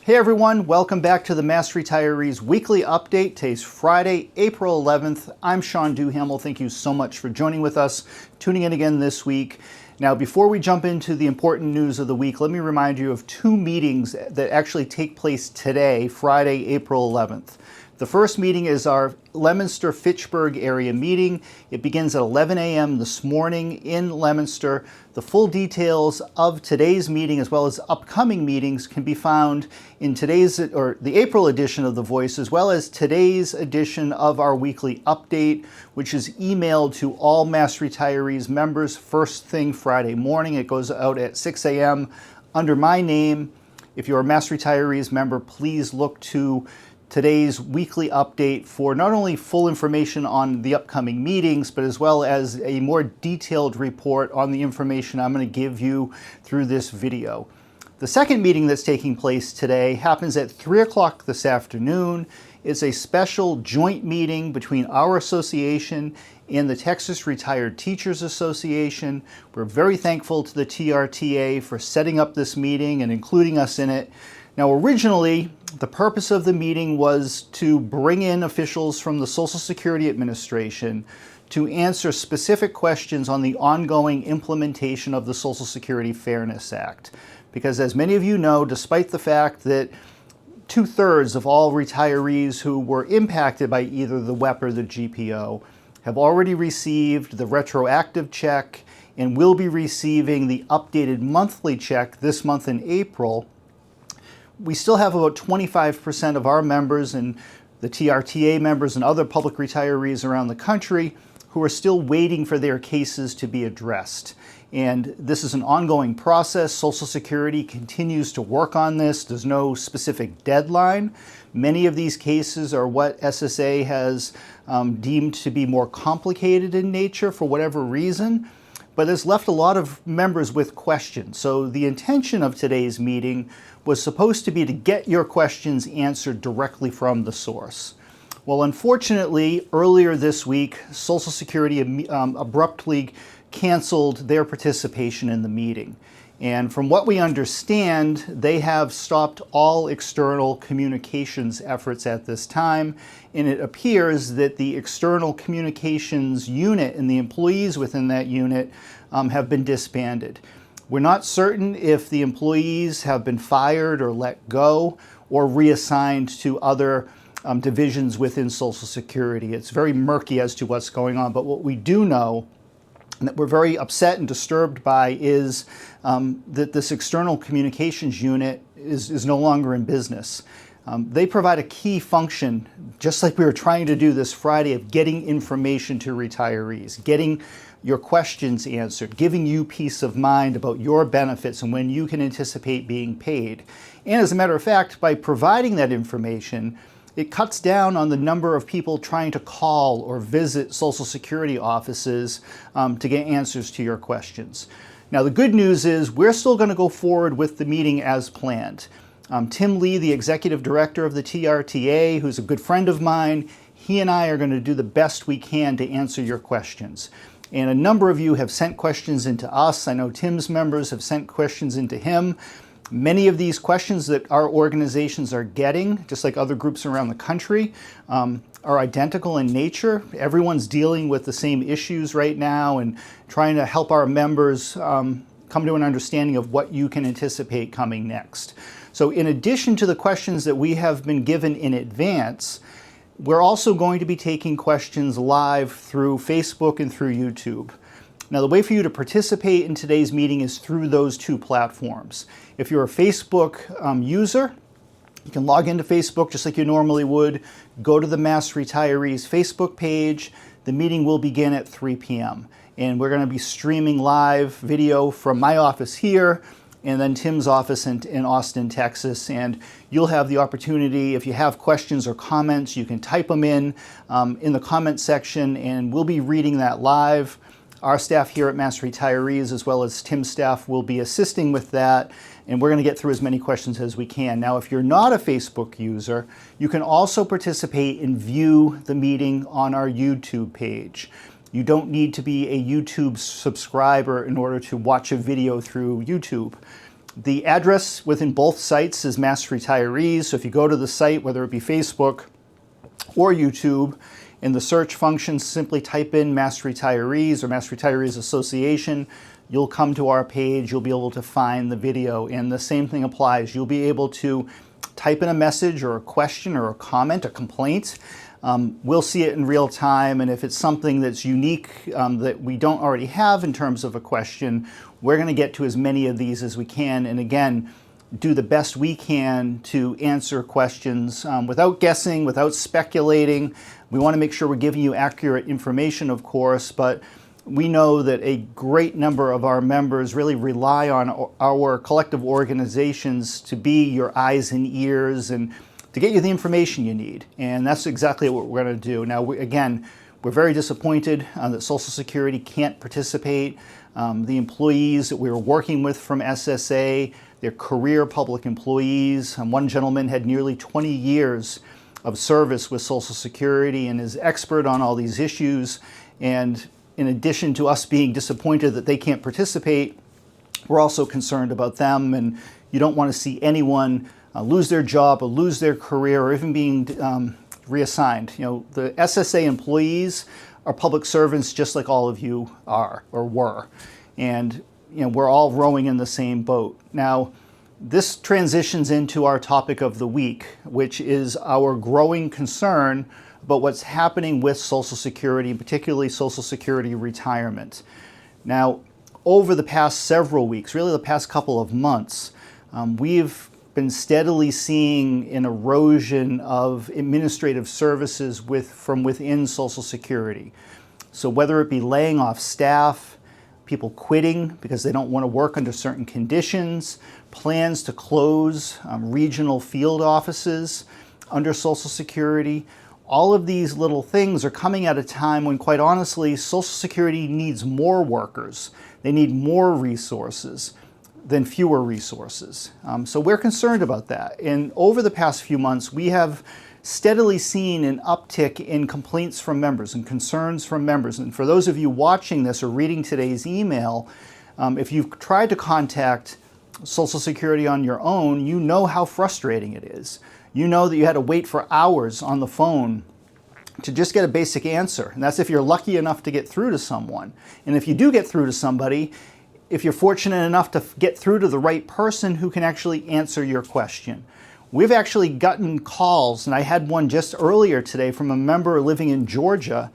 Hey everyone, welcome back to the Mass Retirees Weekly Update. Today's Friday, April 11th. I'm Sean Duhamel. Thank you so much for joining with us, tuning in again this week. Now, before we jump into the important news of the week, let me remind you of two meetings that actually take place today, Friday, April 11th. The first meeting is our Leominster-Fitchburg area meeting. It begins at 11 a.m. this morning in Leominster. The full details of today's meeting as well as upcoming meetings can be found in the April edition of The Voice, as well as today's edition of our weekly update, which is emailed to all Mass Retirees members first thing Friday morning. It goes out at 6 a.m. under my name. If you're a Mass Retirees member, please look to today's weekly update for not only full information on the upcoming meetings, but as well as a more detailed report on the information I'm going to give you through this video. The second meeting that's taking place today happens at 3 o'clock this afternoon. It's a special joint meeting between our association and the Texas Retired Teachers Association. We're very thankful to the TRTA for setting up this meeting and including us in it. Now, originally, the purpose of the meeting was to bring in officials from the Social Security Administration to answer specific questions on the ongoing implementation of the Social Security Fairness Act. Because as many of you know, despite the fact that 2/3 of all retirees who were impacted by either the WEP or the GPO have already received the retroactive check and will be receiving the updated monthly check this month in April, we still have about 25% of our members and the TRTA members and other public retirees around the country who are still waiting for their cases to be addressed. And this is an ongoing process. Social Security continues to work on this. There's no specific deadline. Many of these cases are what SSA has deemed to be more complicated in nature for whatever reason, but it's left a lot of members with questions. So the intention of today's meeting was supposed to be to get your questions answered directly from the source. Well, unfortunately, earlier this week, Social Security abruptly canceled their participation in the meeting. And from what we understand, they have stopped all external communications efforts at this time. And it appears that the external communications unit and the employees within that unit have been disbanded. We're not certain if the employees have been fired or let go or reassigned to other divisions within Social Security. It's very murky as to what's going on, but what we do know and that we're very upset and disturbed by is that this external communications unit is no longer in business. They provide a key function, just like we were trying to do this Friday, of getting information to retirees, getting your questions answered, giving you peace of mind about your benefits and when you can anticipate being paid. And as a matter of fact, by providing that information, it cuts down on the number of people trying to call or visit Social Security offices to get answers to your questions. Now, the good news is we're still going to go forward with the meeting as planned. Tim Lee, the executive director of the TRTA, who's a good friend of mine, he and I are going to do the best we can to answer your questions. And a number of you have sent questions into us. I know Tim's members have sent questions into him. Many of these questions that our organizations are getting, just like other groups around the country, are identical in nature. Everyone's dealing with the same issues right now and trying to help our members come to an understanding of what you can anticipate coming next. So in addition to the questions that we have been given in advance, we're also going to be taking questions live through Facebook and through YouTube. Now, the way for you to participate in today's meeting is through those two platforms. If you're a Facebook user, you can log into Facebook just like you normally would, go to the Mass Retirees Facebook page. The meeting will begin at 3 p.m. And we're going to be streaming live video from my office here and then Tim's office in Austin, Texas. And you'll have the opportunity, if you have questions or comments, you can type them in the comment section, and we'll be reading that live. Our staff here at Mass Retirees, as well as Tim's staff, will be assisting with that, and we're going to get through as many questions as we can. Now, if you're not a Facebook user, you can also participate and view the meeting on our YouTube page. You don't need to be a YouTube subscriber in order to watch a video through YouTube. The address within both sites is Mass Retirees. So if you go to the site, whether it be Facebook or YouTube, in the search function, simply type in Mass Retirees or Mass Retirees Association. You'll come to our page. You'll be able to find the video. And the same thing applies. You'll be able to type in a message or a question or a comment, a complaint. We'll see it in real time, and if it's something that's unique that we don't already have in terms of a question, we're going to get to as many of these as we can, and again, do the best we can to answer questions without guessing, without speculating. We want to make sure we're giving you accurate information, of course, but we know that a great number of our members really rely on our collective organizations to be your eyes and ears and to get you the information you need. And that's exactly what we're going to do. Now, again, we're very disappointed that Social Security can't participate. The employees that we were working with from SSA, they're career public employees. One gentleman had nearly 20 years of service with Social Security and is expert on all these issues. And in addition to us being disappointed that they can't participate, we're also concerned about them, and you don't want to see anyone lose their job or lose their career or even being reassigned. You know, the SSA employees are public servants just like all of you are or were. And you know, we're all rowing in the same boat. Now, this transitions into our topic of the week, which is our growing concern about what's happening with Social Security, particularly Social Security retirement. Now, over the past several weeks, really the past couple of months, we've been steadily seeing an erosion of administrative services from within Social Security. So whether it be laying off staff, people quitting because they don't want to work under certain conditions, plans to close regional field offices under Social Security, all of these little things are coming at a time when, quite honestly, Social Security needs more workers. They need more resources than fewer resources. So we're concerned about that. And over the past few months, we have steadily seen an uptick in complaints from members and concerns from members. And for those of you watching this or reading today's email, if you've tried to contact Social Security on your own, you know how frustrating it is. You know that you had to wait for hours on the phone to just get a basic answer. And that's if you're lucky enough to get through to someone. And if you do get through to somebody, if you're fortunate enough to get through to the right person who can actually answer your question. We've actually gotten calls, and I had one just earlier today from a member living in Georgia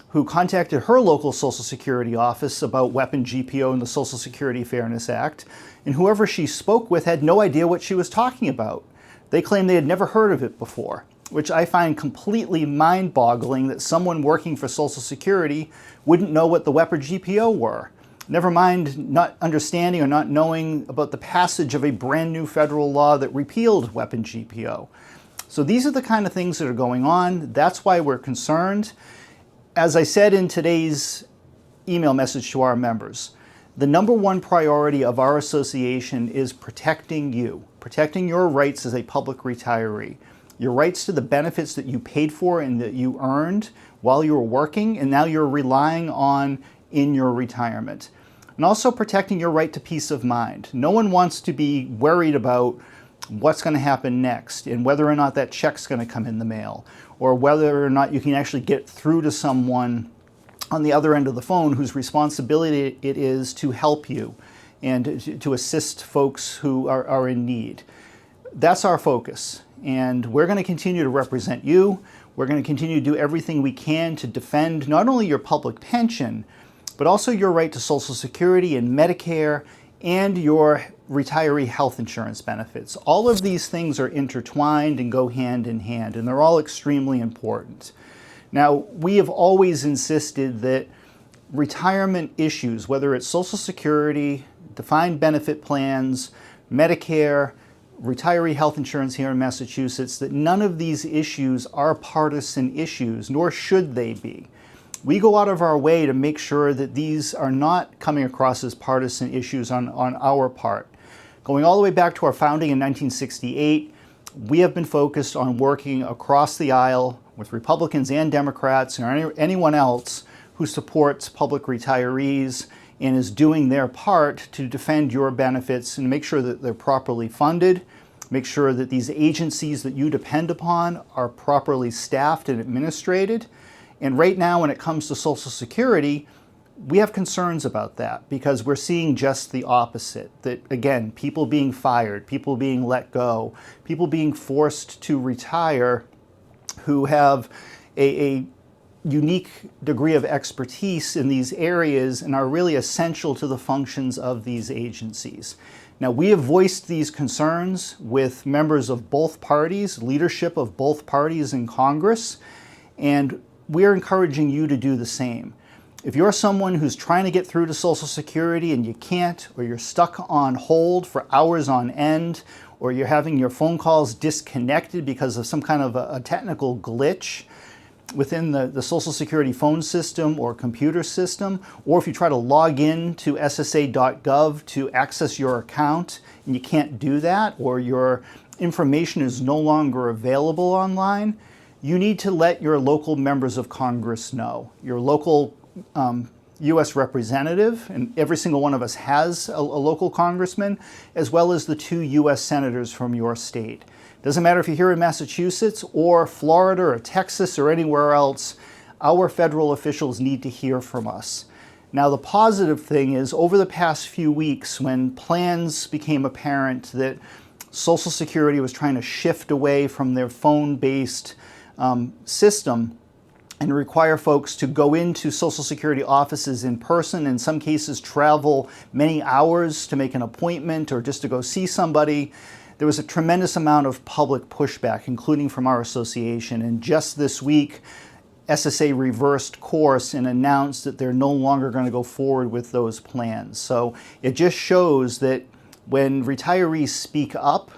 who contacted her local Social Security office about weapon GPO and the Social Security Fairness Act, and whoever she spoke with had no idea what she was talking about. They claimed they had never heard of it before, which I find completely mind-boggling that someone working for Social Security wouldn't know what the weapon GPO were. Never mind not understanding or not knowing about the passage of a brand new federal law that repealed weapon GPO. So these are the kind of things that are going on. That's why we're concerned. As I said in today's email message to our members, the number one priority of our association is protecting you, protecting your rights as a public retiree, your rights to the benefits that you paid for and that you earned while you were working and now you're relying on in your retirement. And also protecting your right to peace of mind. No one wants to be worried about what's going to happen next and whether or not that check's going to come in the mail or whether or not you can actually get through to someone on the other end of the phone whose responsibility it is to help you and to assist folks who are in need. That's our focus, and we're going to continue to represent you. We're going to continue to do everything we can to defend not only your public pension, but also your right to Social Security and Medicare and your retiree health insurance benefits. All of these things are intertwined and go hand in hand, and they're all extremely important. Now, we have always insisted that retirement issues, whether it's Social Security, defined benefit plans, Medicare, retiree health insurance here in Massachusetts, that none of these issues are partisan issues, nor should they be. We go out of our way to make sure that these are not coming across as partisan issues on our part. Going all the way back to our founding in 1968, we have been focused on working across the aisle with Republicans and Democrats and anyone else who supports public retirees and is doing their part to defend your benefits and make sure that they're properly funded, make sure that these agencies that you depend upon are properly staffed and administrated. And right now, when it comes to Social Security, we have concerns about that because we're seeing just the opposite. That, again, people being fired, people being let go, people being forced to retire who have a unique degree of expertise in these areas and are really essential to the functions of these agencies. Now, we have voiced these concerns with members of both parties, leadership of both parties in Congress, and we're encouraging you to do the same. If you're someone who's trying to get through to Social Security and you can't, or you're stuck on hold for hours on end, or you're having your phone calls disconnected because of some kind of a technical glitch within the Social Security phone system or computer system, or if you try to log in to ssa.gov to access your account and you can't do that, or your information is no longer available online, you need to let your local members of Congress know. Your local U.S. representative, and every single one of us has a local congressman, as well as the 2 U.S. senators from your state. Doesn't matter if you're here in Massachusetts or Florida or Texas or anywhere else, our federal officials need to hear from us. Now, the positive thing is, over the past few weeks, when plans became apparent that Social Security was trying to shift away from their phone-based system and require folks to go into Social Security offices in person, in some cases travel many hours to make an appointment or just to go see somebody, there was a tremendous amount of public pushback, including from our association. And just this week, SSA reversed course and announced that they're no longer going to go forward with those plans. So it just shows that when retirees speak up,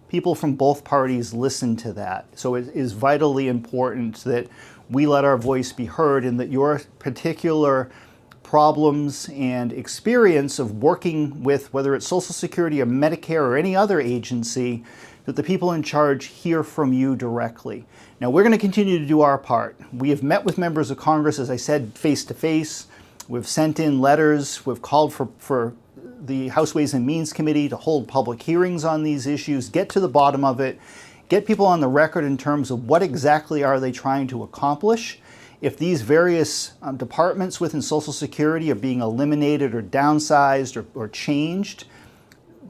people from both parties listen to that. So it is vitally important that we let our voice be heard and that your particular problems and experience of working with, whether it's Social Security or Medicare or any other agency, that the people in charge hear from you directly. Now, we're going to continue to do our part. We have met with members of Congress, as I said, face to face. We've sent in letters. We've called for the House Ways and Means Committee to hold public hearings on these issues, get to the bottom of it, get people on the record in terms of what exactly are they trying to accomplish. If these various departments within Social Security are being eliminated or downsized or changed,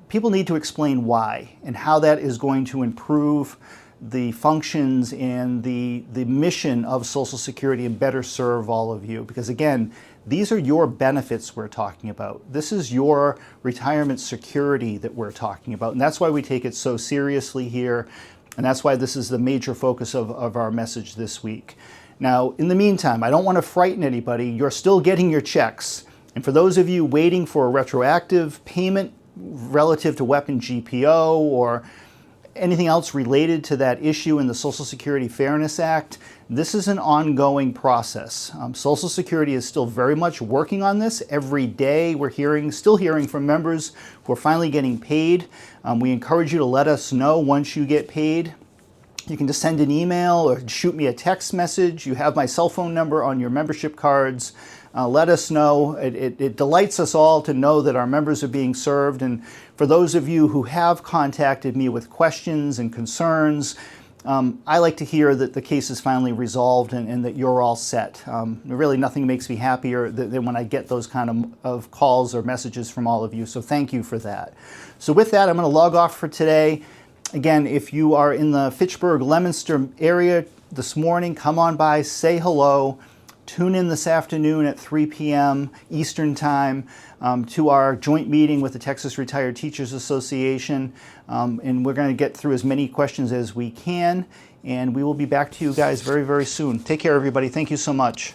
people need to explain why and how that is going to improve the functions and the mission of Social Security and better serve all of you. Because again, these are your benefits we're talking about. This is your retirement security that we're talking about. And that's why we take it so seriously here. And that's why this is the major focus of our message this week. Now, in the meantime, I don't want to frighten anybody. You're still getting your checks. And for those of you waiting for a retroactive payment relative to weapon GPO or anything else related to that issue in the Social Security Fairness Act, this is an ongoing process. Social Security is still very much working on this. Every day we're still hearing from members who are finally getting paid. We encourage you to let us know once you get paid. You can just send an email or shoot me a text message. You have my cell phone number on your membership cards. Let us know. It delights us all to know that our members are being served. And for those of you who have contacted me with questions and concerns, I like to hear that the case is finally resolved and that you're all set. Really nothing makes me happier than when I get those kind of calls or messages from all of you. So thank you for that. So with that, I'm going to log off for today. Again, if you are in the Fitchburg-Leominster area this morning, come on by, say hello. Tune in this afternoon at 3 p.m. Eastern Time to our joint meeting with the Texas Retired Teachers Association. And we're going to get through as many questions as we can. And we will be back to you guys very, very soon. Take care, everybody. Thank you so much.